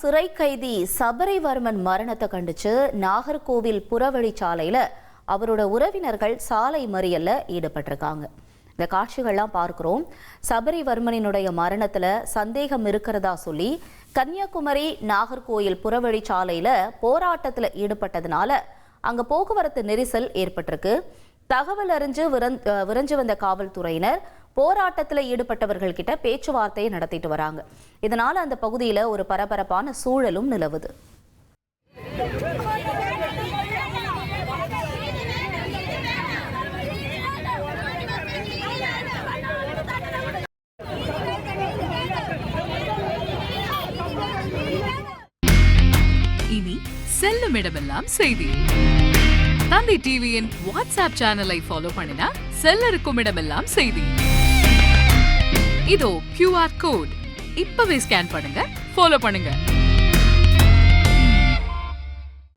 சிறை கைதி சபரிவர்மன் மரணத்தை கண்டிச்சு நாகர்கோவில் புறவழிச்சாலையில அவரோட உறவினர்கள் சாலை மறியல்ல ஈடுபட்டிருக்காங்க. இந்த காட்சிகள்லாம் பார்க்கிறோம். சபரிவர்மனினுடைய மரணத்துல சந்தேகம் இருக்கிறதா சொல்லி கன்னியாகுமரி நாகர்கோவில் புறவழிச்சாலையில போராட்டத்துல ஈடுபட்டதுனால அங்க போக்குவரத்து நெரிசல் ஏற்பட்டிருக்கு. தகவல் அறிஞ்சு விரைஞ்சு வந்த காவல்துறையினர் போராட்டத்தில் ஈடுபட்டவர்கள் கிட்ட பேச்சுவார்த்தையை நடத்திட்டு வராங்க. இதனால அந்த பகுதியில் ஒரு பரபரப்பான சூழலும் நிலவுது. இனி செல்லும் இடமெல்லாம் செய்தி. தந்தை டிவியின் வாட்ஸ்அப் சேனலை ஃபாலோ பண்ணினா செல்லருக்கும் இடமெல்லாம் செய்தி. இதோ QR கோட் இப்பவே ஸ்கேன் பண்ணுங்க, ஃபாலோ பண்ணுங்க.